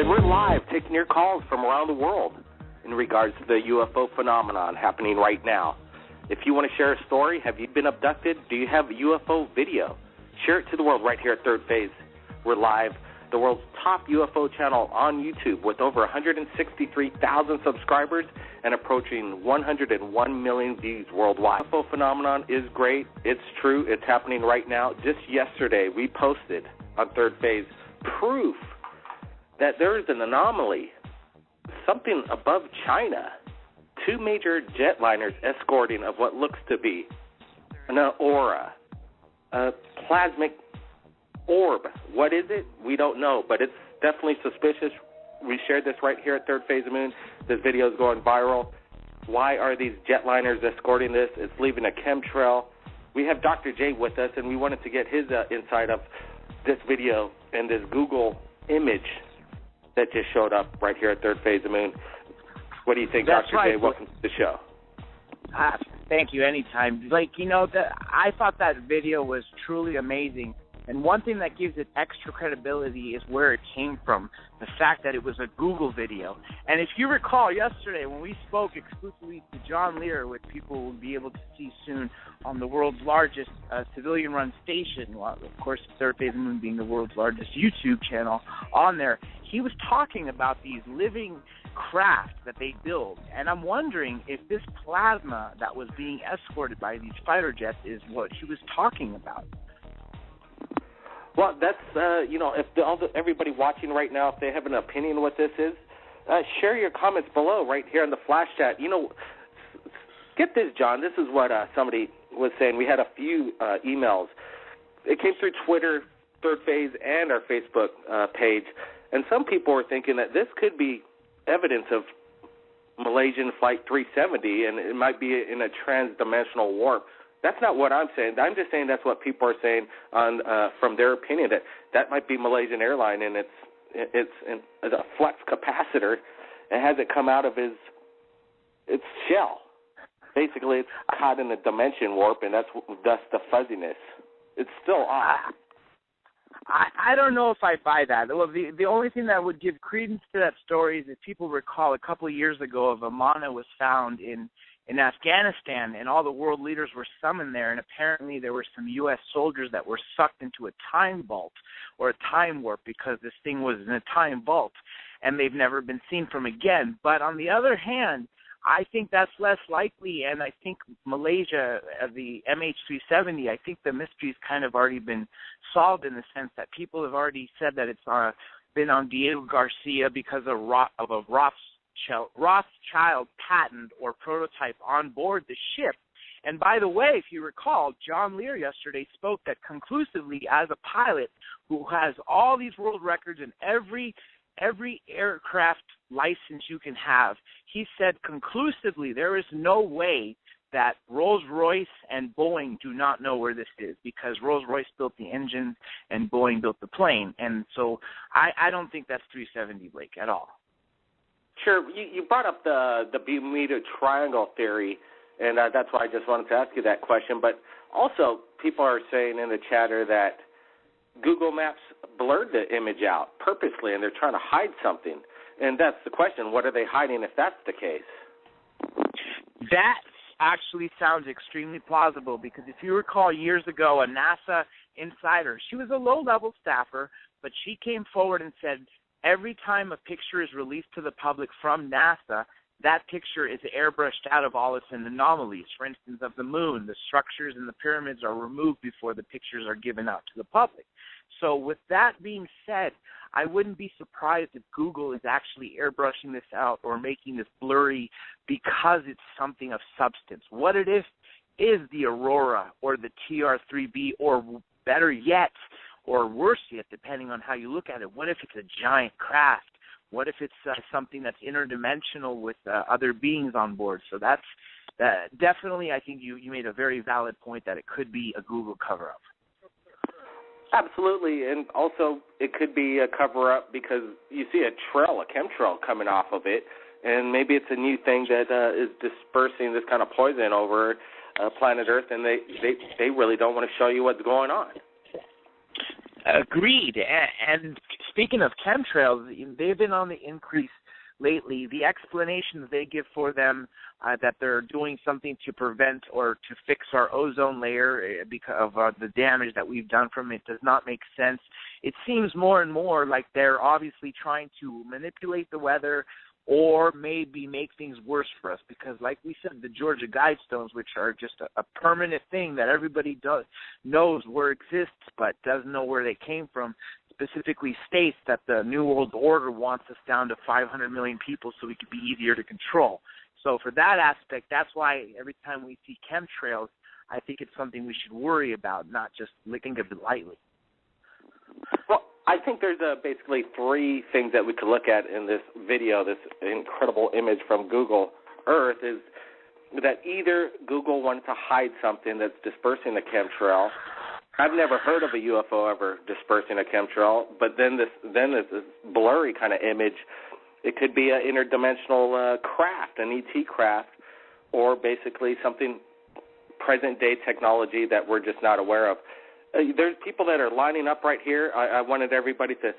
And we're live taking your calls from around the world in regards to the UFO phenomenon happening right now. If you want to share a story, have you been abducted? Do you have UFO video? Share it to the world right here at Third Phase. We're live, the world's top UFO channel on YouTube with over 163,000 subscribers and approaching 101 million views worldwide. The UFO phenomenon is great. It's true. It's happening right now. Just yesterday, we posted on Third Phase proof that there is an anomaly, something above China. 2 major jetliners escorting of what looks to be an aura, a plasmic orb. What is it? We don't know, but it's definitely suspicious. We shared this right here at Third Phase of Moon. This video is going viral. Why are these jetliners escorting this? It's leaving a chemtrail. We have Dr. J with us, and we wanted to get his insight of this video and this Google image that just showed up right here at Third Phase of Moon. What do you think, That's Dr. right. J? Welcome to the show. Thank you. Anytime. I thought that video was truly amazing. And one thing that gives it extra credibility is where it came from, the fact that it was a Google video. And if you recall yesterday when we spoke exclusively to John Lear, which people will be able to see soon on the world's largest civilian-run station, well, of course, Third Phase of Moon being the world's largest YouTube channel on there, he was talking about these living craft that they build. And I'm wondering if this plasma that was being escorted by these fighter jets is what he was talking about. Well, that's, if everybody watching right now, if they have an opinion what this is, share your comments below right here in the flash chat. Get this, John. This is what somebody was saying. We had a few emails. It came through Twitter, Third Phase, and our Facebook page. And some people were thinking that this could be evidence of Malaysian Flight 370, and it might be in a trans-dimensional warp. That's not what I'm saying. I'm just saying that's what people are saying on from their opinion, that might be Malaysian Airline, and it's a flux capacitor. It hasn't come out of its shell. Basically, it's caught in a dimension warp, and thus the fuzziness. It's still off. I don't know if I buy that. Well, the only thing that would give credence to that story is if people recall a couple of years ago, a Vimana was found in Afghanistan, and all the world leaders were summoned there, and apparently there were some U.S. soldiers that were sucked into a time vault or a time warp because this thing was in a time vault, and they've never been seen from again. But on the other hand, I think that's less likely, and I think Malaysia, the MH370, I think the mystery's kind of already been solved in the sense that people have already said that it's been on Diego Garcia because of a Rothschild patent or prototype on board the ship. And by the way, if you recall, John Lear yesterday spoke that conclusively as a pilot who has all these world records and every aircraft license you can have, he said conclusively there is no way that Rolls-Royce and Boeing do not know where this is because Rolls-Royce built the engine and Boeing built the plane. And so I don't think that's 370, Blake, at all. Sure. You brought up the Bermuda Triangle theory, and that's why I just wanted to ask you that question. But also, people are saying in the chatter that Google Maps blurred the image out purposely, and they're trying to hide something. And that's the question. What are they hiding if that's the case? That actually sounds extremely plausible because if you recall years ago, a NASA insider, she was a low-level staffer, but she came forward and said, every time a picture is released to the public from NASA, that picture is airbrushed out of all its anomalies. For instance, of the moon, the structures and the pyramids are removed before the pictures are given out to the public. So with that being said, I wouldn't be surprised if Google is actually airbrushing this out or making this blurry because it's something of substance. What it is the Aurora or the TR-3B, or better yet, or worse yet, depending on how you look at it, what if it's a giant craft? What if it's something that's interdimensional with other beings on board? So that's definitely, I think you made a very valid point that it could be a Google cover-up. Absolutely, and also it could be a cover-up because you see a chemtrail coming off of it, and maybe it's a new thing that is dispersing this kind of poison over planet Earth, and they really don't want to show you what's going on. Agreed. And speaking of chemtrails, they've been on the increase lately. The explanation that they give for them, that they're doing something to prevent or to fix our ozone layer because of the damage that we've done from it, does not make sense. It seems more and more like they're obviously trying to manipulate the weather or maybe make things worse for us because, like we said, the Georgia Guidestones, which are just a permanent thing that everybody knows where exists but doesn't know where they came from, specifically states that the New World Order wants us down to 500 million people so we could be easier to control. So for that aspect, that's why every time we see chemtrails, I think it's something we should worry about, not just think of it lightly. Well, I think there's basically three things that we could look at in this video, this incredible image from Google Earth, is that either Google wanted to hide something that's dispersing the chemtrail. I've never heard of a UFO ever dispersing a chemtrail, but then this blurry kind of image, it could be an interdimensional craft, an ET craft, or basically something present-day technology that we're just not aware of. There's people that are lining up right here. I wanted everybody to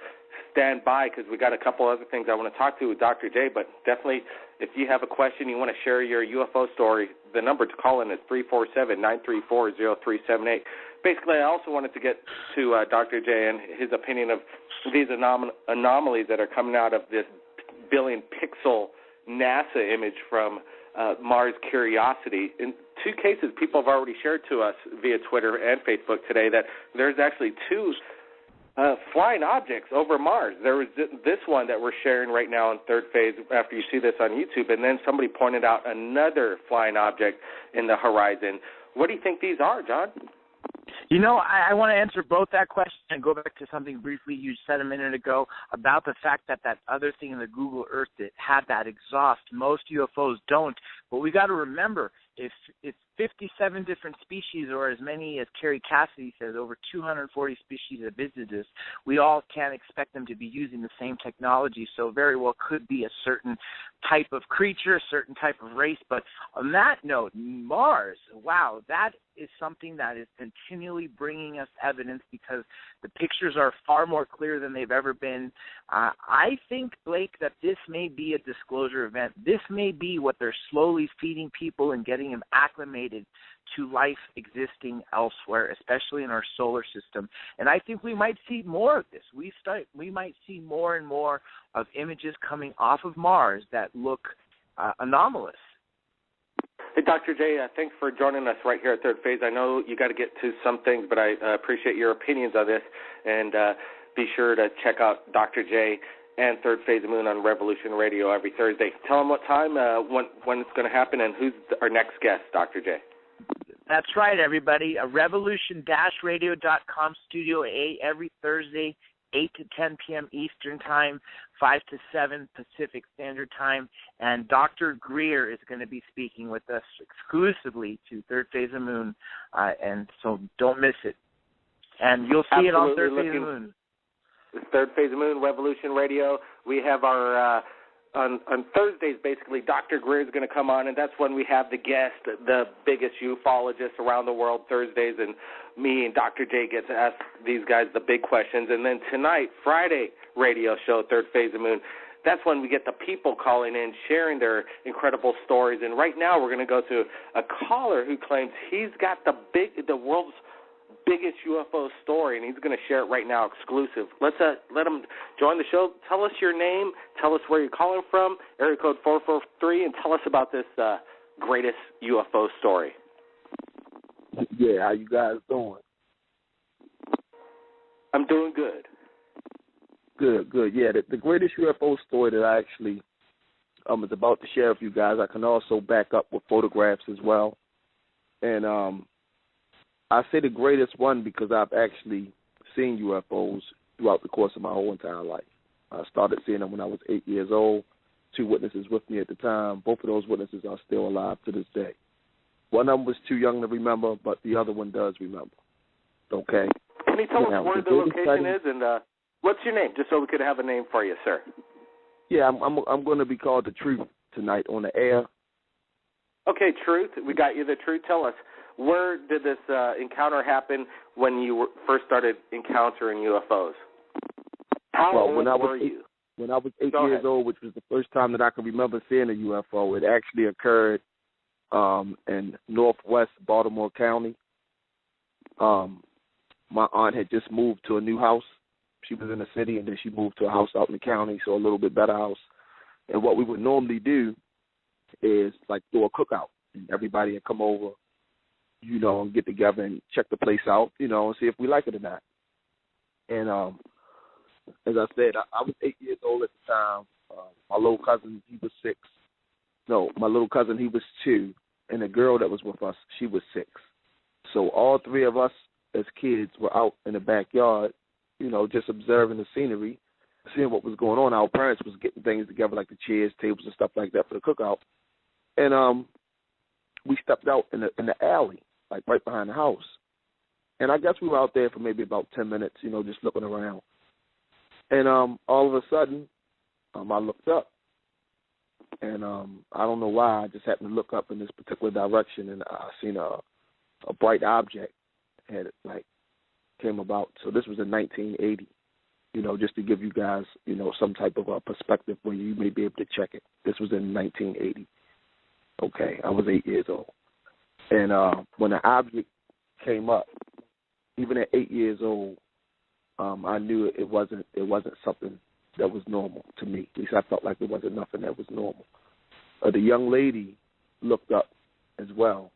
stand by because we got a couple other things I want to talk to with Dr. J, but definitely if you have a question, you want to share your UFO story, the number to call in is 347-934-0378. Basically, I also wanted to get to Dr. J and his opinion of these anomalies that are coming out of this billion-pixel NASA image from Mars Curiosity. In two cases, people have already shared to us via Twitter and Facebook today that there's actually two flying objects over Mars. There was this one that we're sharing right now in third phase after you see this on YouTube, and then somebody pointed out another flying object in the horizon. What do you think these are, John? You know, I want to answer both that question and go back to something briefly you said a minute ago about the fact that that other thing in the Google Earth that had that exhaust. Most UFOs don't. But we got to remember, if 57 different species, or as many as Kerry Cassidy says, over 240 species have visited us, we all can't expect them to be using the same technology. So very well could be a certain type of creature, a certain type of race. But on that note, Mars, wow, that is something that is continually bringing us evidence because the pictures are far more clear than they've ever been. I think, Blake, that this may be a disclosure event. This may be what they're slowly feeding people and getting them acclimated to life existing elsewhere, especially in our solar system. And I think we might see more of this. We might see more and more of images coming off of Mars that look anomalous. Hey, Dr. J, thanks for joining us right here at Third Phase. I know you got to get to some things, but I appreciate your opinions on this. And be sure to check out Dr. J and Third Phase of Moon on Revolution Radio every Thursday. Tell them what time, when it's going to happen, and who's our next guest, Dr. J. That's right, everybody. Revolution-radio.com, Studio A, every Thursday, 8 to 10 p.m. Eastern Time, 5 to 7 Pacific Standard Time. And Dr. Greer is going to be speaking with us exclusively to Third Phase of Moon. And so don't miss it. And you'll see it on Third Phase of Moon. Third Phase of Moon, Revolution Radio. We have our... On Thursdays, basically, Dr. Greer is going to come on, and that's when we have the guest, the biggest ufologist around the world, Thursdays, and me and Dr. J get to ask these guys the big questions. And then tonight, Friday radio show, Third Phase of Moon, that's when we get the people calling in, sharing their incredible stories. And right now we're going to go to a caller who claims he's got the world's biggest UFO story, and he's going to share it right now, exclusive. Let's let him join the show. Tell us your name, tell us where you're calling from, area code 443, and tell us about this greatest UFO story. Yeah, how you guys doing? I'm doing good. Good. Yeah, the greatest UFO story that I actually is about to share with you guys, I can also back up with photographs as well. And I say the greatest one because I've actually seen UFOs throughout the course of my whole entire life. I started seeing them when I was 8 years old. 2 witnesses with me at the time. Both of those witnesses are still alive to this day. One of them was too young to remember, but the other one does remember. Okay? Can you tell us where the location is and what's your name, just so we could have a name for you, sir? Yeah, I'm going to be called the Truth tonight on the air. Okay, Truth. We got you the Truth. Tell us. Where did this encounter happen when you first started encountering UFOs? How old were you? When I was 8 years old, which was the first time that I can remember seeing a UFO, it actually occurred in northwest Baltimore County. My aunt had just moved to a new house. She was in the city, and then she moved to a house out in the county, so a little bit better house. And what we would normally do is, like, do a cookout. And everybody would come over, you know, and get together and check the place out, you know, and see if we like it or not. And as I said, I was 8 years old at the time. My little cousin, he was 6. No, my little cousin, he was 2. And the girl that was with us, she was 6. So all 3 of us as kids were out in the backyard, you know, just observing the scenery, seeing what was going on. Our parents was getting things together, like the chairs, tables, and stuff like that for the cookout. And we stepped out in the alley, like right behind the house. And I guess we were out there for maybe about 10 minutes, you know, just looking around. And all of a sudden, I looked up. And I don't know why, I just happened to look up in this particular direction, and I seen a bright object had, like, came about. So this was in 1980, you know, just to give you guys, you know, some type of a perspective where you may be able to check it. This was in 1980. Okay, I was 8 years old. And when the object came up, even at 8 years old, I knew it wasn't something that was normal to me. At least I felt like it wasn't nothing that was normal. The young lady looked up as well,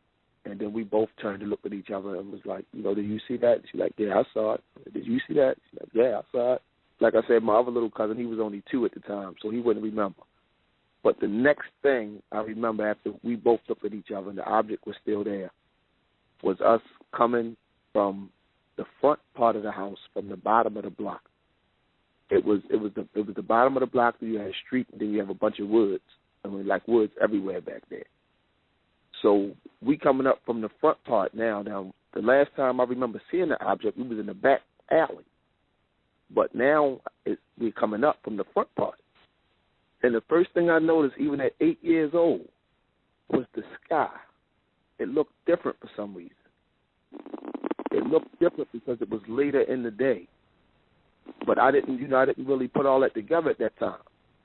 and then we both turned to look at each other and was like, you know, did you see that? She's like, yeah, I saw it. Did you see that? She's like, yeah, I saw it. Like I said, my other little cousin, he was only 2 at the time, so he wouldn't remember. But the next thing I remember after we both looked at each other and the object was still there was us coming from the front part of the house, from the bottom of the block. It was the bottom of the block. Then you had a street, and then you have a bunch of woods. I mean, like woods everywhere back there. So we coming up from the front part now. Now, the last time I remember seeing the object, we was in the back alley. But now we're coming up from the front part. And the first thing I noticed, even at 8 years old, was the sky. It looked different for some reason. It looked different because it was later in the day. But I didn't really put all that together at that time.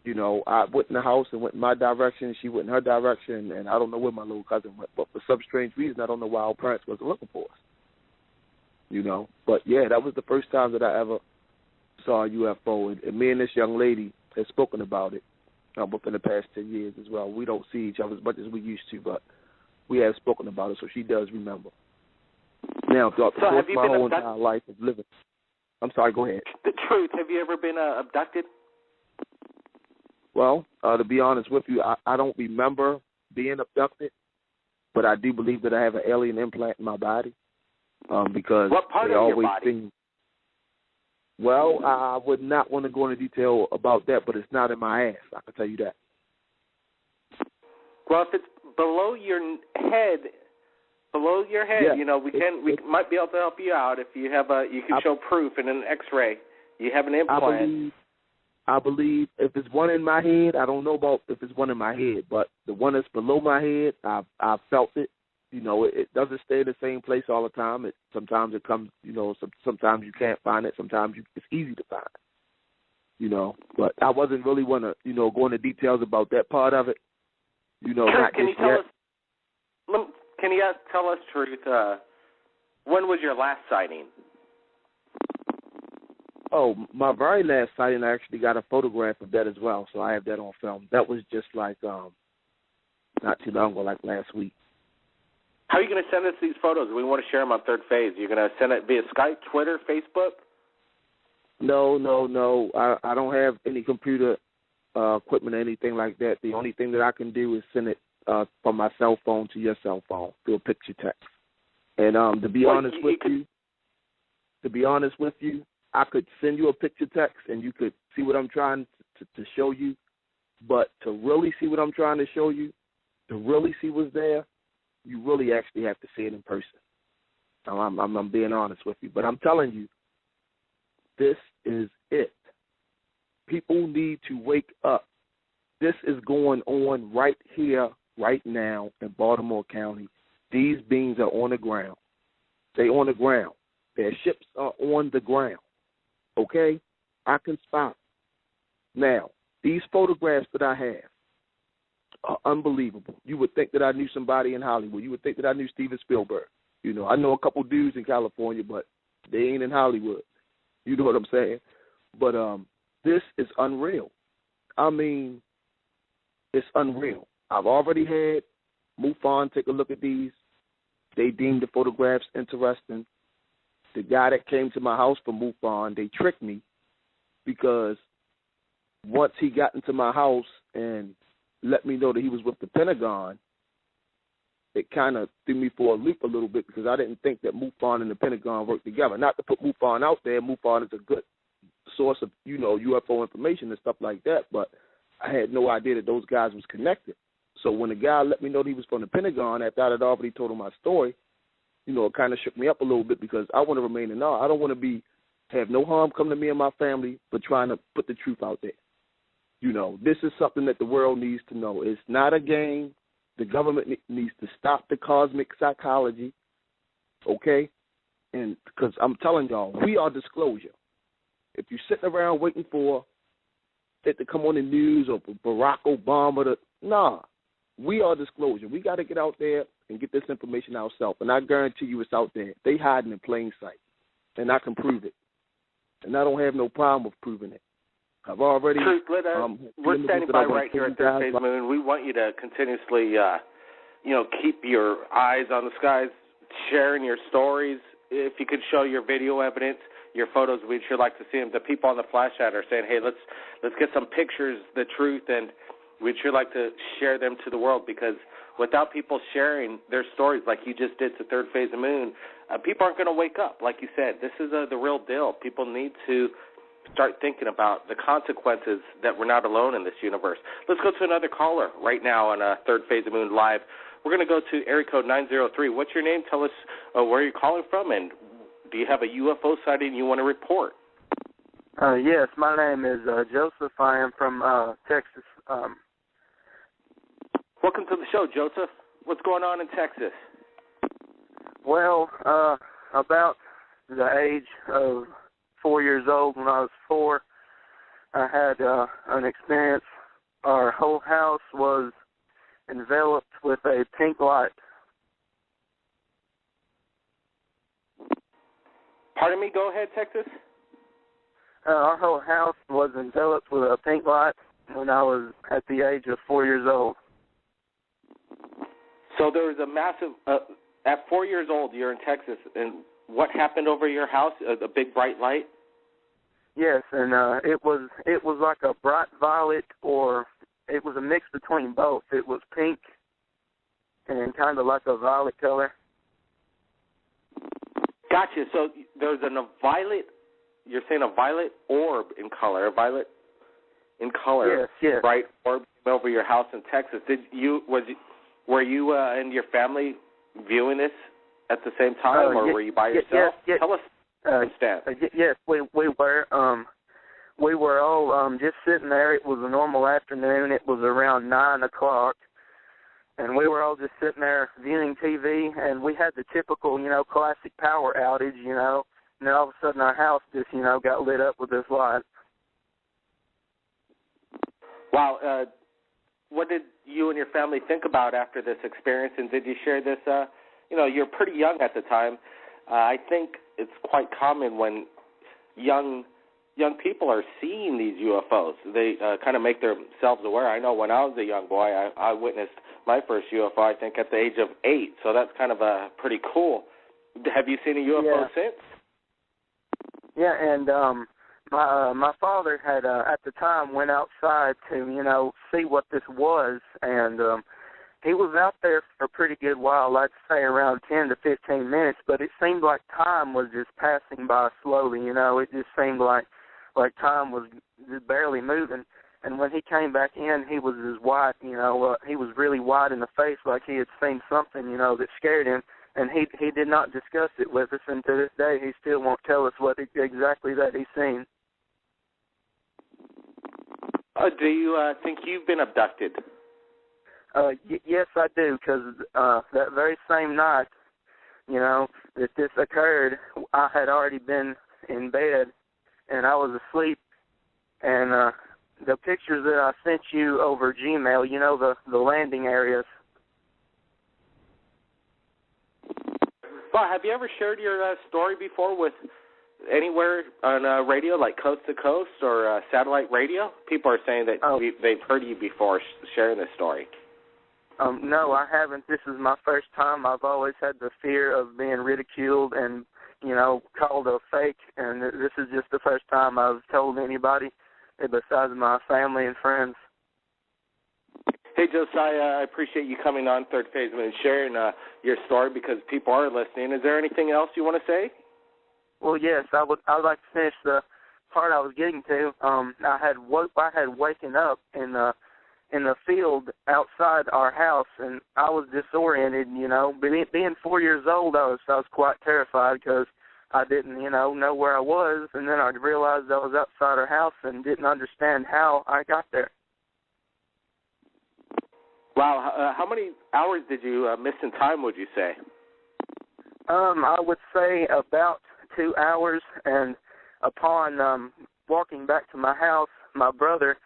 You know, I went in the house and went in my direction. She went in her direction, and I don't know where my little cousin went. But for some strange reason, I don't know why our parents wasn't looking for us. You know, but yeah, that was the first time that I ever saw a UFO, and me and this young lady had spoken about it within the past 10 years as well. We don't see each other as much as we used to, but we have spoken about it, so she does remember. Now, throughout the course of my whole entire life of living. I'm sorry, go ahead. The truth, have you ever been abducted? Well, to be honest with you, I don't remember being abducted, but I do believe that I have an alien implant in my body because what part they of always your body? seem. Well, I would not want to go into detail about that, but it's not in my ass. I can tell you that. Well, if it's below your head, yeah, you know, we might be able to help you out if you have you can show proof in an X-ray. You have an implant. I believe if it's one in my head, I don't know about if it's one in my head, but the one that's below my head, I've felt it. You know, it doesn't stay in the same place all the time. Sometimes it comes, you know, sometimes you can't find it. Sometimes it's easy to find. You know, but I wasn't really want to, you know, go into details about that part of it. You know, not can just you tell yet. us? Can you tell us truth? When was your last sighting? Oh, my very last sighting, I actually got a photograph of that as well, so I have that on film. That was just like not too long ago, like last week. How are you going to send us these photos? We want to share them on Third Phase. You're going to send it via Skype, Twitter, Facebook? No. I don't have any computer equipment or anything like that. The only thing that I can do is send it from my cell phone to your cell phone through a picture text. And to be honest with you, I could send you a picture text and you could see what I'm trying to show you. But to really see what I'm trying to show you, to really see what's there, you really actually have to see it in person. I'm being honest with you. But I'm telling you, this is it. People need to wake up. This is going on right here, right now in Baltimore County. These beings are on the ground. They're on the ground. Their ships are on the ground. Okay? I can spot. Now, these photographs that I have are unbelievable. You would think that I knew somebody in Hollywood. You would think that I knew Steven Spielberg. You know, I know a couple dudes in California, but they ain't in Hollywood. You know what I'm saying? But this is unreal. I mean, it's unreal. I've already had MUFON take a look at these. They deemed the photographs interesting. The guy that came to my house from MUFON, they tricked me because once he got into my house and let me know that he was with the Pentagon, it kind of threw me for a loop a little bit because I didn't think that MUFON and the Pentagon worked together. Not to put MUFON out there. MUFON is a good source of, you know, UFO information and stuff like that, but I had no idea that those guys was connected. So when the guy let me know that he was from the Pentagon after I had already told him my story, you know, it kind of shook me up a little bit because I want to remain in awe. I don't want to have no harm come to me and my family for trying to put the truth out there. You know, this is something that the world needs to know. It's not a game. The government needs to stop the cosmic psychology, okay? And because I'm telling y'all, we are disclosure. If you're sitting around waiting for it to come on the news or for Barack Obama nah, we are disclosure. We got to get out there and get this information ourselves. And I guarantee you it's out there. They hiding in plain sight. And I can prove it. And I don't have no problem with proving it. I've already... we're standing by right here at Third Phase Moon. We want you to continuously, keep your eyes on the skies, sharing your stories. If you could show your video evidence, your photos, we'd sure like to see them. The people on the flash chat are saying, hey, let's get some pictures, the truth, and we'd sure like to share them to the world because without people sharing their stories like you just did to Third Phase of Moon, people aren't going to wake up. Like you said, this is the real deal. People need to start thinking about the consequences that we're not alone in this universe. Let's go to another caller right now on Third Phase of Moon Live. We're going to go to area code 903. What's your name? Tell us where you're calling from, and do you have a UFO sighting you want to report? Yes, my name is Joseph. I am from Texas. Welcome to the show, Joseph. What's going on in Texas? Well, about the age of 4 years old, when I was 4, I had an experience. Our whole house was enveloped with a pink light. Pardon me? Go ahead, Texas. Our whole house was enveloped with a pink light when I was at the age of 4 years old. So there was a massive, at 4 years old, you're in Texas, and what happened over your house? A big bright light? Yes, and it was like a bright violet, or it was a mix between both. It was pink and kind of like a violet color. Gotcha. So there's a violet, you're saying a violet orb in color, a violet in color, yes. Bright orb over your house in Texas. Were you and your family viewing this at the same time, or were you by yourself? Yes. Tell us. Yes, we were. We were all just sitting there. It was a normal afternoon. It was around 9 o'clock, and we were all just sitting there viewing TV. And we had the typical, classic power outage, and then all of a sudden our house just, got lit up with this light. Wow. What did you and your family think about after this experience, and did you share this? You're pretty young at the time. I think it's quite common when young people are seeing these UFOs. They kind of make themselves aware. I know when I was a young boy, I witnessed my first UFO, I think, at the age of 8, so that's kind of pretty cool. Have you seen a UFO since? Yeah, and my father had, at the time, went outside to, see what this was, and he was out there for a pretty good while, I'd say around 10 to 15 minutes, but it seemed like time was just passing by slowly, It just seemed like time was just barely moving. And when he came back in, he was as white, he was really white in the face, like he had seen something, that scared him. And he did not discuss it with us, and to this day he still won't tell us what exactly that he's seen. Do you think you've been abducted? Yes, I do, because that very same night, that this occurred, I had already been in bed, and I was asleep, And the pictures that I sent you over Gmail, you know, the landing areas. Well, have you ever shared your story before with anywhere on radio, like Coast to Coast or satellite radio? People are saying that they've heard you before sharing this story. No, I haven't. This is my first time. I've always had the fear of being ridiculed and, you know, called a fake, and this is just the first time I've told anybody besides my family and friends. Hey, Josiah, I appreciate you coming on Third Phase and sharing your story because people are listening. Is there anything else you want to say? Well, yes, I would like to finish the part I was getting to. I had waken up in the field outside our house, and I was disoriented. You know, being 4 years old, I was quite terrified because I didn't, you know where I was, and then I realized I was outside our house and didn't understand how I got there. Wow, how many hours did you miss in time, would you say? I would say about 2 hours, and upon walking back to my house, my brother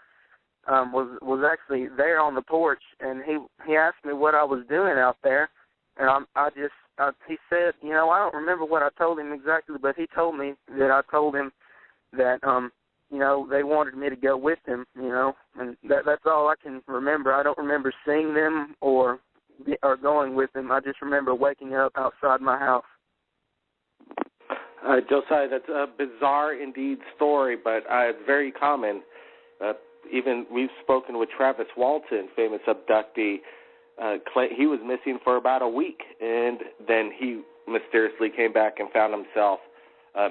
was actually there on the porch, and he asked me what I was doing out there, and he said, you know, I don't remember what I told him exactly, but he told me that I told him that you know, they wanted me to go with them, you know, and that's all I can remember. I don't remember seeing them or going with them. I just remember waking up outside my house. Josiah, that's a bizarre indeed story, but it's very common. Even we've spoken with Travis Walton, famous abductee. He was missing for about a week, and then he mysteriously came back and found himself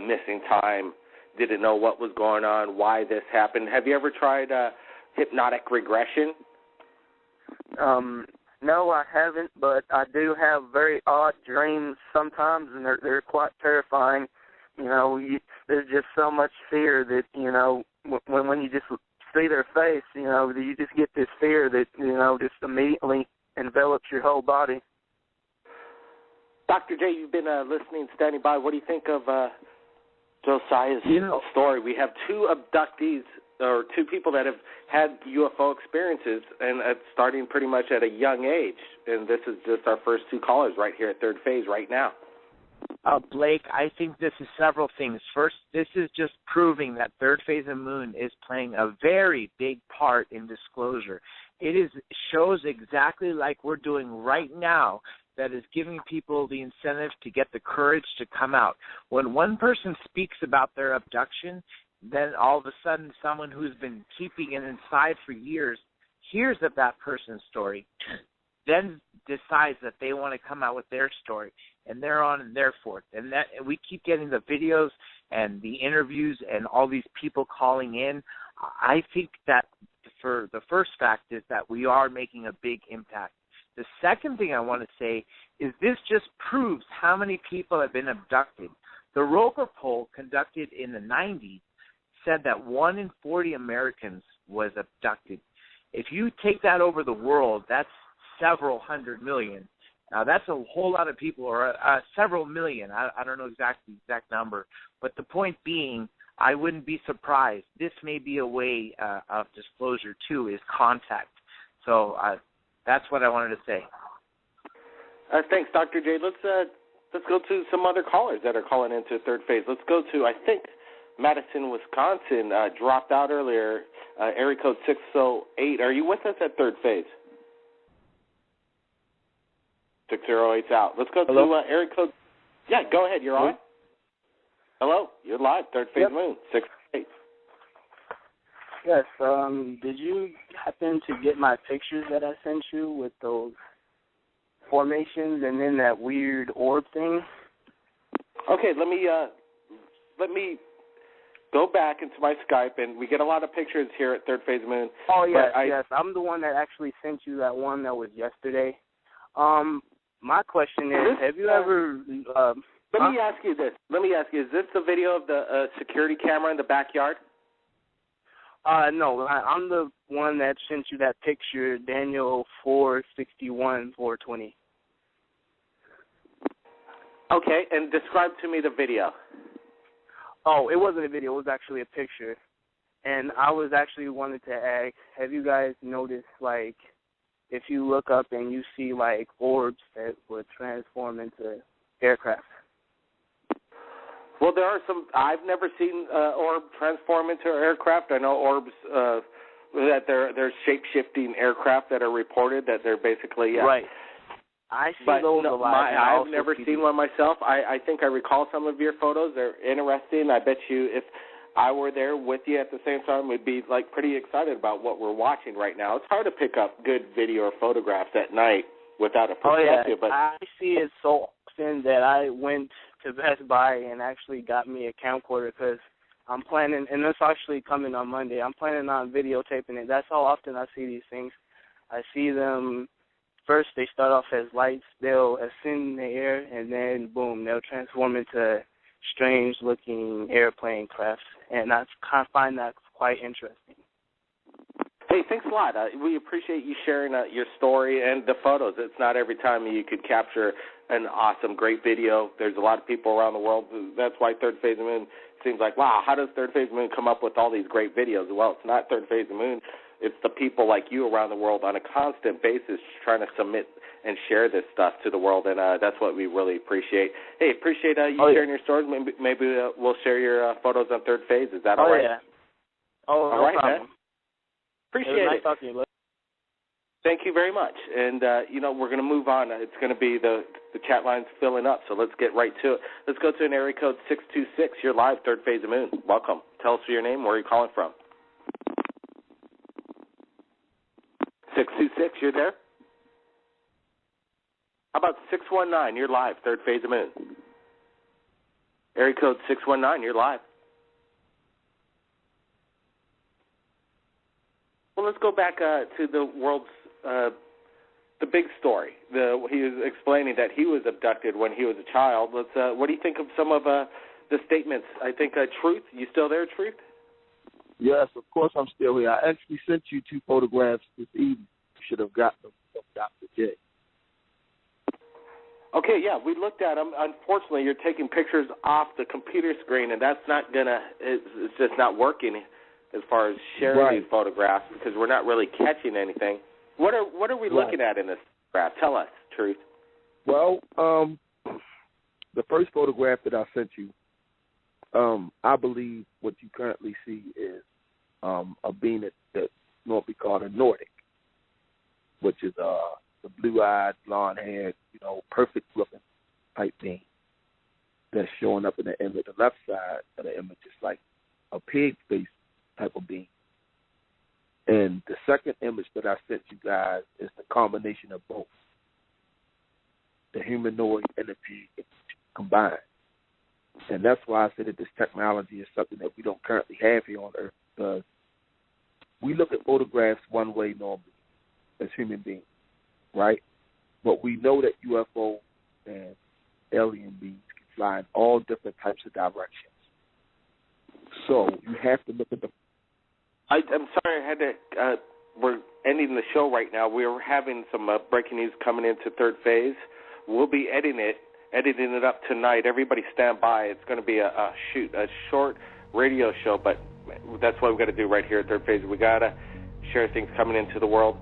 missing time. Didn't know what was going on, why this happened. Have you ever tried hypnotic regression? No, I haven't, but I do have very odd dreams sometimes, and they're quite terrifying. You know, there's just so much fear that, you know, when you just see their face, you know, you just get this fear that, you know, just immediately envelops your whole body. Dr. J, you've been listening, standing by. What do you think of Josiah's story? We have two abductees, or two people that have had UFO experiences, and starting pretty much at a young age. And this is just our first two callers right here at Third Phase right now. Blake, I think this is several things. First, this is just proving that Third Phase of Moon is playing a very big part in disclosure. It shows exactly like we're doing right now, that is giving people the incentive to get the courage to come out. When one person speaks about their abduction, then all of a sudden someone who's been keeping it inside for years hears of that person's story, then decides that they want to come out with their story, and they're on and they're forth. And we keep getting the videos and the interviews and all these people calling in. I think that for the first fact is that we are making a big impact. The second thing I want to say is this just proves how many people have been abducted. The Roper poll conducted in the 90s said that 1 in 40 Americans was abducted. If you take that over the world, that's several hundred million. Now, that's a whole lot of people, or several million. I don't know the exact number. But the point being, I wouldn't be surprised. This may be a way of disclosure, too, is contact. So that's what I wanted to say. Thanks, Dr. J. Let's go to some other callers that are calling into Third Phase. Let's go to, I think, Madison, Wisconsin, dropped out earlier, area code 608. Are you with us at Third Phase? 608's out. Let's go to area code. Yeah, go ahead. You're on. Hello. You're live. Third Phase Moon, 608. Yes. Did you happen to get my pictures that I sent you with those formations and then that weird orb thing? Okay, let me go back into my Skype, and we get a lot of pictures here at Third Phase Moon. Oh, yes, yes. I'm the one that actually sent you that one that was yesterday. My question is, have you ever... Let me ask you this. Is this the video of the security camera in the backyard? No, I'm the one that sent you that picture, Daniel 461-420. Okay, and describe to me the video. Oh, it wasn't a video. It was actually a picture. And I was actually wanted to ask, have you guys noticed, like, if you look up and you see, like, orbs that would transform into aircraft? Well, there are some. I've never seen orb transform into aircraft. I know orbs that they're shape-shifting aircraft that are reported that they're basically right. I see those a lot. I've never seen one myself. I think I recall some of your photos. They're interesting. I bet you if I were there with you at the same time, we'd be like pretty excited about what we're watching right now. It's hard to pick up good video or photographs at night without a perspective. But I see it so often that I went to Best Buy and actually got me a camcorder because I'm planning, and it's actually coming on Monday, I'm planning on videotaping it. That's how often I see these things. I see them, first they start off as lights, they'll ascend in the air, and then, boom, they'll transform into strange-looking airplane crafts, and I find that quite interesting. Hey, thanks a lot. We appreciate you sharing your story and the photos. It's not every time you could capture an awesome, great video. There's a lot of people around the world. That's why Third Phase of the Moon seems like, wow, how does Third Phase of the Moon come up with all these great videos? Well, it's not Third Phase of the Moon. It's the people like you around the world on a constant basis trying to submit and share this stuff to the world, and that's what we really appreciate. Hey, appreciate you sharing your stories. Maybe we'll share your photos on Third Phase. Is that all right? Yeah. Oh, all no right, problem. Man. Appreciate it. Was nice it. Talking to you. Thank you very much. And, we're going to move on. It's going to be the chat line's filling up, so let's get right to it. Let's go to an area code 626. You're live, Third Phase of the Moon. Welcome. Tell us your name, where you're calling from. 626, you're there? How about 619? You're live, Third Phase of the Moon. Area code 619, you're live. Well, let's go back to the world's, the big story. He was explaining that he was abducted when he was a child. What do you think of some of the statements? I think Truth, you still there, Truth? Yes, of course I'm still here. I actually sent you 2 photographs this evening. You should have gotten them from Dr. J. Okay, yeah, we looked at them. Unfortunately, you're taking pictures off the computer screen, and that's not it's just not working as far as sharing these photographs because we're not really catching anything. What are we looking at in this graph? Tell us, Truth. Well, the first photograph that I sent you, I believe what you currently see is a being that normally called a Nordic, which is the blue-eyed, blonde-haired, perfect-looking type being that's showing up in the image. The left side of the image is like a pig face type of being. And the second image that I sent you guys is the combination of both, the humanoid and the pig combined. And that's why I said that this technology is something that we don't currently have here on Earth, because we look at photographs one way normally as human beings, right? But we know that UFO and alien beings can fly in all different types of directions. So you have to look at the... I'm sorry, I had to... we're ending the show right now. We're having some breaking news coming into Third Phase. We'll be editing it up tonight. Everybody stand by. It's going to be a short radio show, but that's what we've got to do right here at Third Phase. We got to share things coming into the world.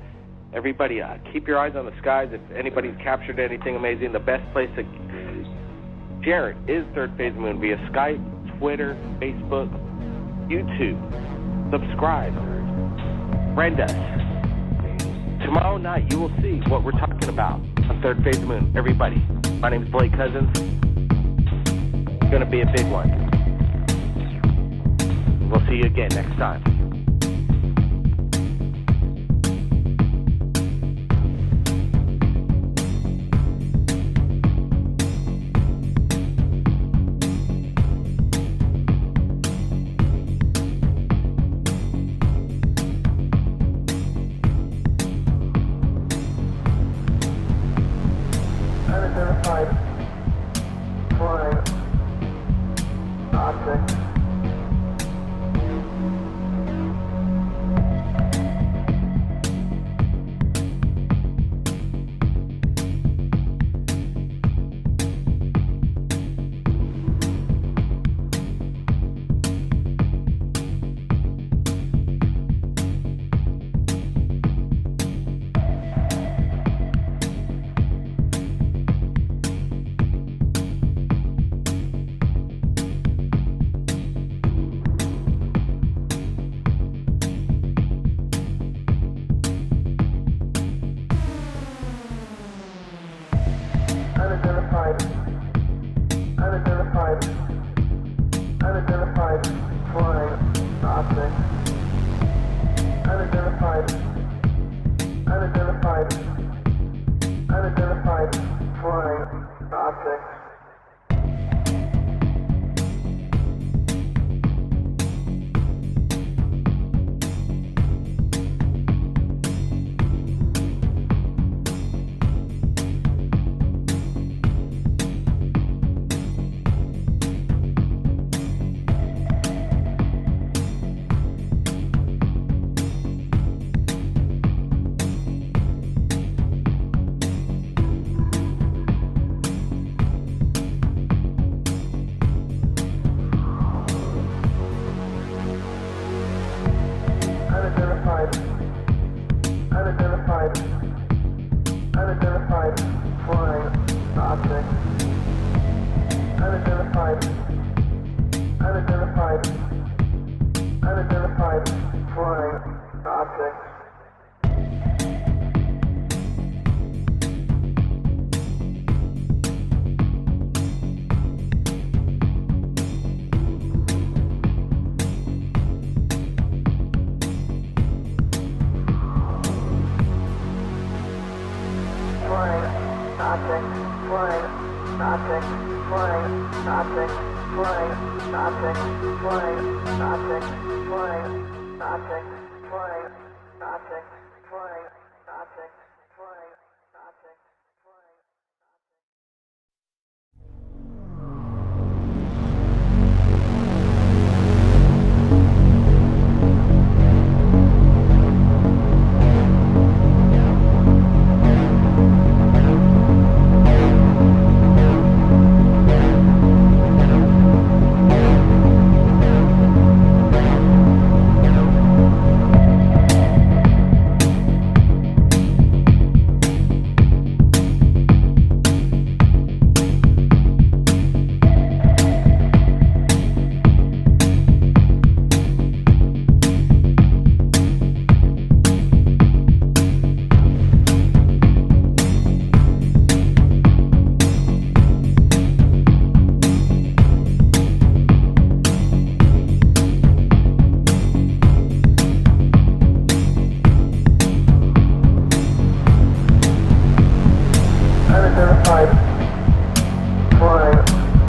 Everybody, keep your eyes on the skies. If anybody's captured anything amazing, the best place to share it is Third Phase of the Moon via Skype, Twitter, Facebook, YouTube. Subscribe. Friend us. Tomorrow night, you will see what we're talking about on Third Phase of the Moon. Everybody, my name is Blake Cousins. It's going to be a big one. We'll see you again next time. Unidentified flying objects. Unidentified